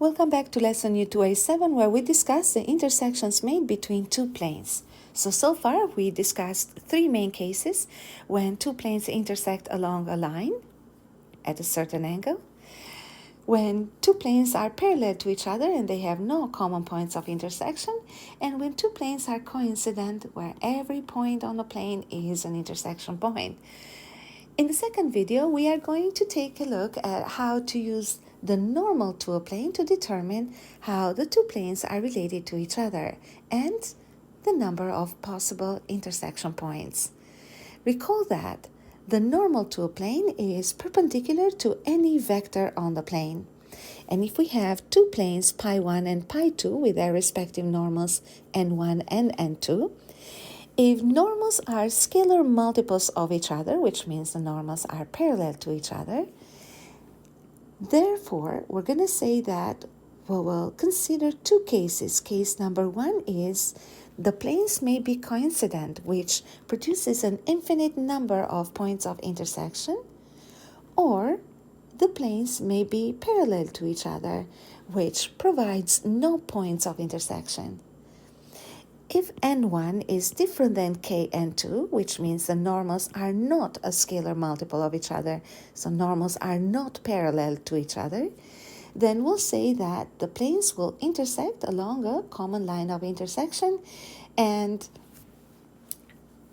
Welcome back to Lesson U2A7, where we discuss the intersections made between two planes. So far we discussed three main cases: when two planes intersect along a line at a certain angle, when two planes are parallel to each other and they have no common points of intersection, and when two planes are coincident, where every point on the plane is an intersection point. In the second video, we are going to take a look at how to use the normal to a plane to determine how the two planes are related to each other and the number of possible intersection points. Recall that the normal to a plane is perpendicular to any vector on the plane. And if we have two planes, pi1 and pi2, with their respective normals n1 and n2, if normals are scalar multiples of each other, which means the normals are parallel to each other, therefore, we're going to say that we will consider two cases. Case number one is the planes may be coincident, which produces an infinite number of points of intersection, or the planes may be parallel to each other, which provides no points of intersection. If n1 is different than kn2, which means the normals are not a scalar multiple of each other, so normals are not parallel to each other, then we'll say that the planes will intersect along a common line of intersection, and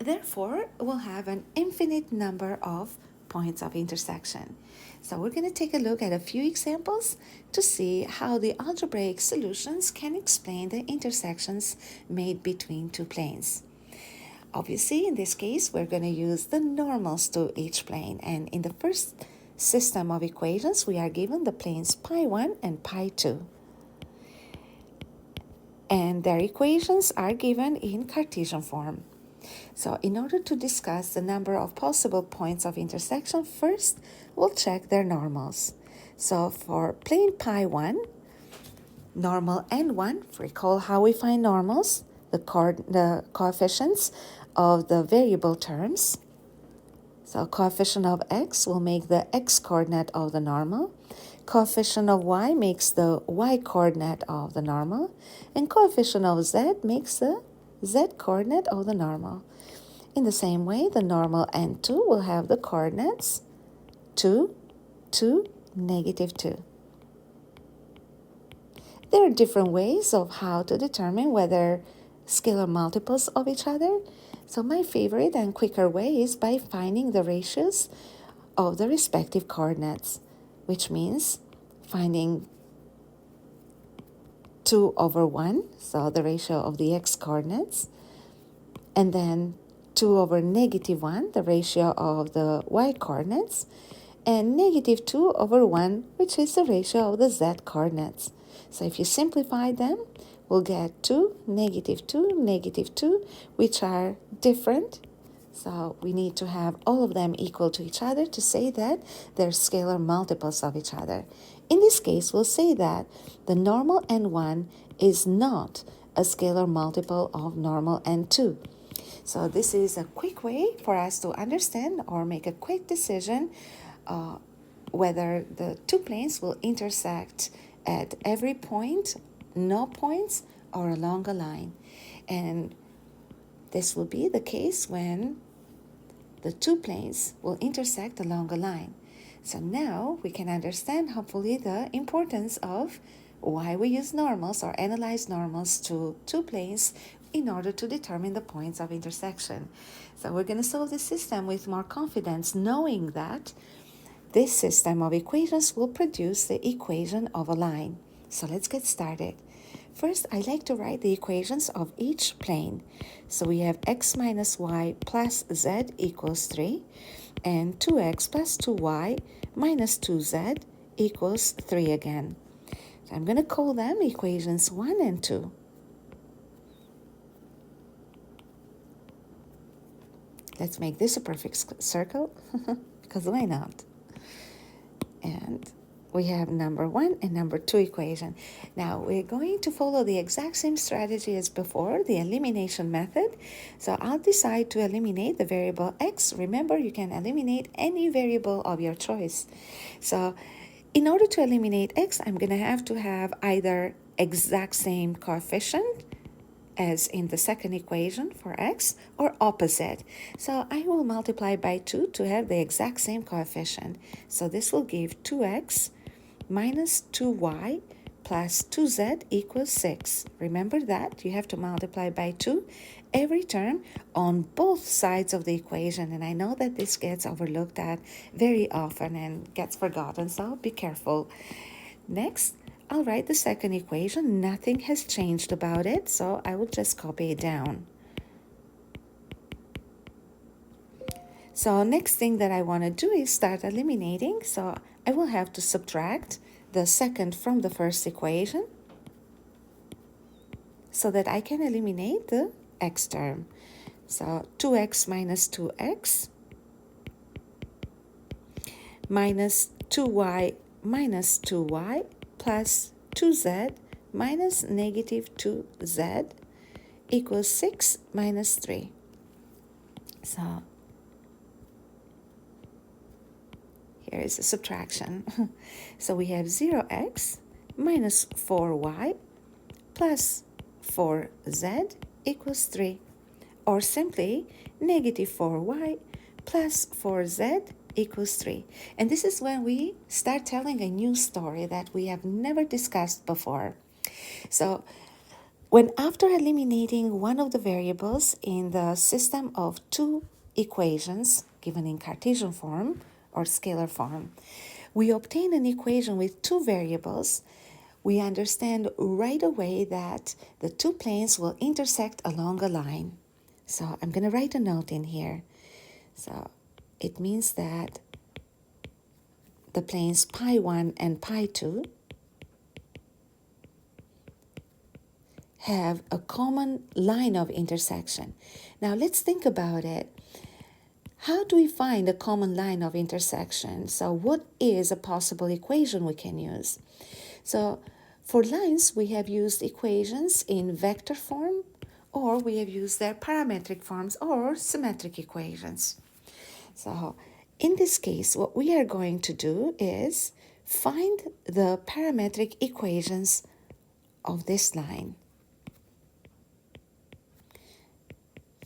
therefore we'll have an infinite number of points of intersection. So we're going to take a look at a few examples to see how the algebraic solutions can explain the intersections made between two planes. Obviously, in this case, we're going to use the normals to each plane. And in the first system of equations, we are given the planes pi1 and pi2. And their equations are given in Cartesian form. So in order to discuss the number of possible points of intersection, first we'll check their normals. So for plane pi1, normal n1, recall how we find normals, the coefficients of the variable terms. So coefficient of x will make the x-coordinate of the normal, coefficient of y makes the y-coordinate of the normal, and coefficient of z makes the z-coordinate of the normal. In the same way, the normal n2 will have the coordinates 2, 2, negative 2. There are different ways of how to determine whether scalar multiples of each other. So my favorite and quicker way is by finding the ratios of the respective coordinates, which means finding 2 over 1, so the ratio of the x-coordinates, and then 2 over negative 1, the ratio of the y-coordinates, and negative 2 over 1, which is the ratio of the z-coordinates. So if you simplify them, we'll get 2, negative 2, which are different. So we need to have all of them equal to each other to say that they're scalar multiples of each other. In this case, we'll say that the normal n1 is not a scalar multiple of normal n2. So this is a quick way for us to understand or make a quick decision whether the two planes will intersect at every point, no points, or along a line. And this will be the case when the two planes will intersect along a line. So now we can understand, hopefully, the importance of why we use normals or analyze normals to two planes in order to determine the points of intersection. So we're going to solve this system with more confidence, knowing that this system of equations will produce the equation of a line. So let's get started. First, I like to write the equations of each plane. So we have x minus y plus z equals 3, and 2x plus 2y minus 2z equals 3 again. So I'm going to call them equations 1 and 2. Let's make this a perfect circle, because why not? And we have number 1 and number 2 equation. Now we're going to follow the exact same strategy as before, the elimination method. So I'll decide to eliminate the variable x. Remember, you can eliminate any variable of your choice. So In order to eliminate x, I'm going to have either exact same coefficient as in the second equation for x, or opposite. So I will multiply by 2 to have the exact same coefficient. So this will give 2x minus 2y plus 2z equals 6. Remember that you have to multiply by 2 every term on both sides of the equation, and I know that this gets overlooked at very often and gets forgotten, so be careful. Next, I'll write the second equation. Nothing has changed about it, so I will just copy it down. So next thing that I want to do is start eliminating. So I will have to subtract the second from the first equation so that I can eliminate the x term. So 2x minus 2x minus 2y minus 2y plus 2z minus negative 2z equals 6 minus 3. So here is a subtraction. So we have 0x minus 4y plus 4z equals 3. Or simply negative 4y plus 4z equals 3. And this is when we start telling a new story that we have never discussed before. So when after eliminating one of the variables in the system of two equations given in Cartesian form or scalar form, we obtain an equation with two variables, we understand right away that the two planes will intersect along a line. So I'm going to write a note in here. So it means that the planes pi 1 and pi 2 have a common line of intersection. Now let's think about it. How do we find a common line of intersection? So what is a possible equation we can use? So for lines, we have used equations in vector form, or we have used their parametric forms or symmetric equations. So in this case, what we are going to do is find the parametric equations of this line.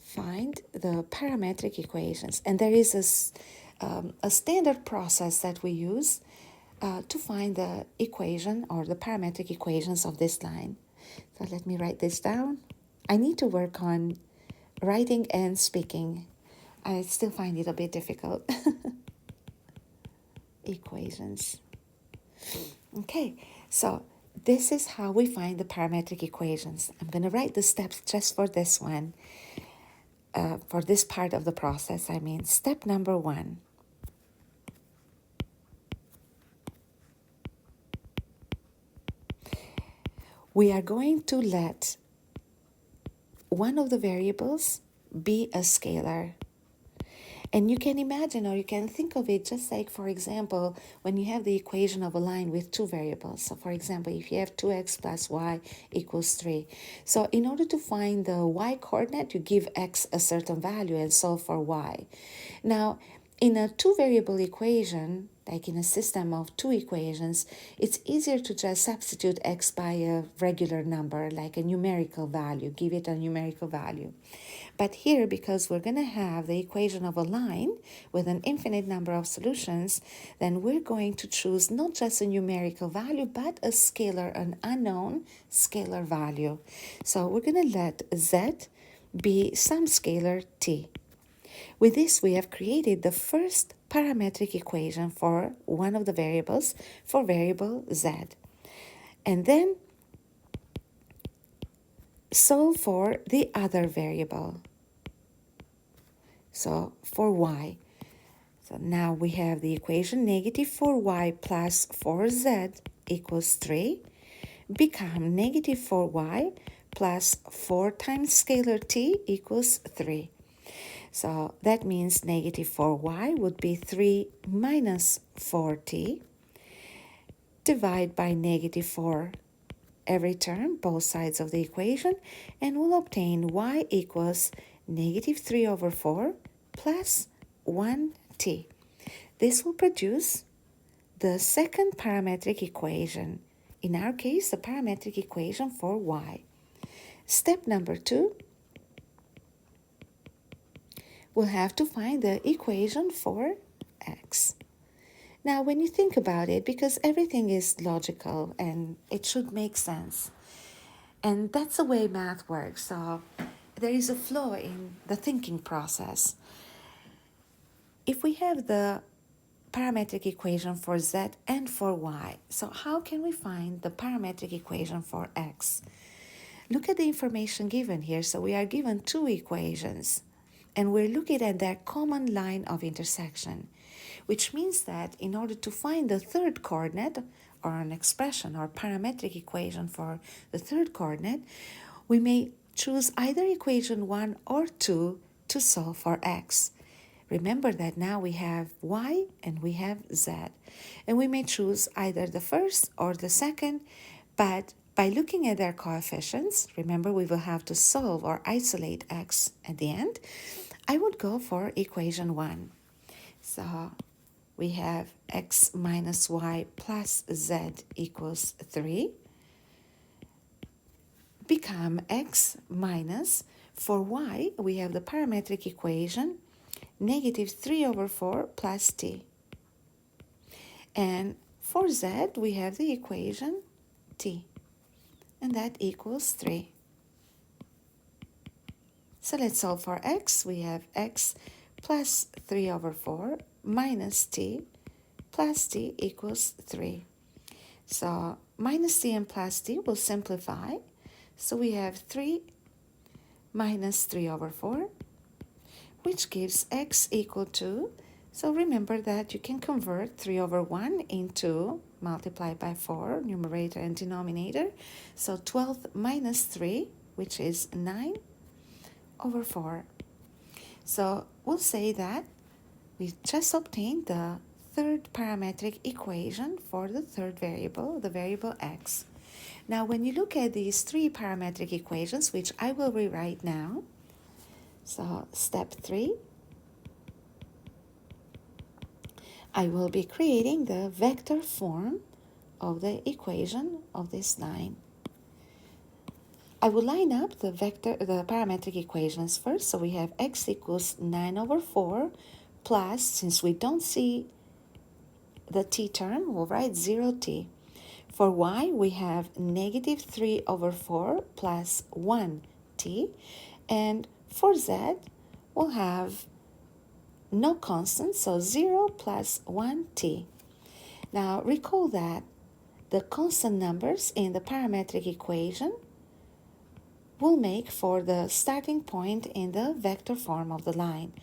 Find the parametric equations. And there is a standard process that we use to find the equation or the parametric equations of this line. So let me write this down. I need to work on writing and speaking. I still find it a bit difficult. Equations. Okay, so this is how we find the parametric equations. I'm going to write the steps just for this one. For this part of the process, I mean, step number 1. We are going to let one of the variables be a scalar. And you can imagine, or you can think of it just like, for example, when you have the equation of a line with two variables. So for example, if you have 2x plus y equals 3. So in order to find the y coordinate, you give x a certain value and solve for y. Now, in a two-variable equation, like in a system of two equations, it's easier to just substitute x by a regular number, like a numerical value, give it a numerical value. But here, because we're going to have the equation of a line with an infinite number of solutions, then we're going to choose not just a numerical value, but a scalar, an unknown scalar value. So we're going to let z be some scalar t. With this, we have created the first parametric equation for one of the variables, for variable z. And then solve for the other variable. So for y. So now we have the equation negative 4y plus 4z equals 3 become negative 4y plus 4 times scalar t equals 3. So that means negative 4y would be 3 minus 4t. Divide by negative 4 every term, both sides of the equation, and we'll obtain y equals negative 3 over 4 plus 1t. This will produce the second parametric equation. In our case, the parametric equation for y. Step number 2, we'll have to find the equation for x. Now, when you think about it, because everything is logical and it should make sense, and that's the way math works, so there is a flow in the thinking process. If we have the parametric equation for z and for y, so how can we find the parametric equation for x? Look at the information given here. So we are given two equations, and we're looking at their common line of intersection, which means that in order to find the third coordinate, or an expression or parametric equation for the third coordinate, we may choose either equation 1 or 2 to solve for x. Remember that now we have y and we have z, and we may choose either the first or the second, but by looking at their coefficients, remember we will have to solve or isolate x at the end, I would go for equation 1. So we have x minus y plus z equals 3, become x minus, for y we have the parametric equation negative 3 over 4 plus t. And for z, we have the equation t, and that equals 3. So let's solve for x. We have x plus 3 over 4 minus t plus t equals 3. So minus t and plus t will simplify. So we have 3 minus 3 over 4, which gives x equal to, so remember that you can convert 3 over 1 into multiplied by 4, numerator and denominator. So 12 minus 3, which is 9 over 4. So we'll say that we just obtained the third parametric equation for the third variable, the variable x. Now, when you look at these three parametric equations, which I will rewrite now, so step 3, I will be creating the vector form of the equation of this line. I will line up the parametric equations first. So we have x equals 9 over 4 plus, since we don't see the t term, we'll write 0t. For y, we have negative 3 over 4 plus 1t. And for z, we'll have no constant, so 0 plus 1t. Now recall that the constant numbers in the parametric equation will make for the starting point in the vector form of the line.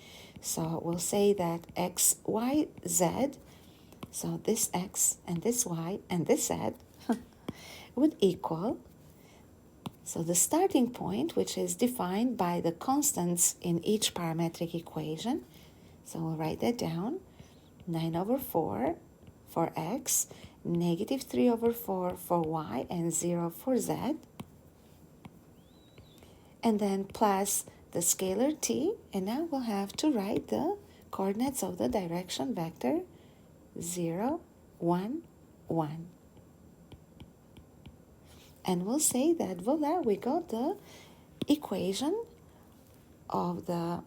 So we'll say that x, y, z, so this x and this y and this z would equal, so the starting point, which is defined by the constants in each parametric equation, so we'll write that down, 9 over 4 for x, negative 3 over 4 for y, and 0 for z. And then plus the scalar t, and now we'll have to write the coordinates of the direction vector 0, 1, 1. And we'll say that, voila, we got the equation of the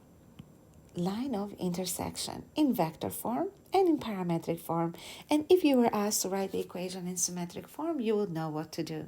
line of intersection in vector form and in parametric form. And if you were asked to write the equation in symmetric form, you would know what to do.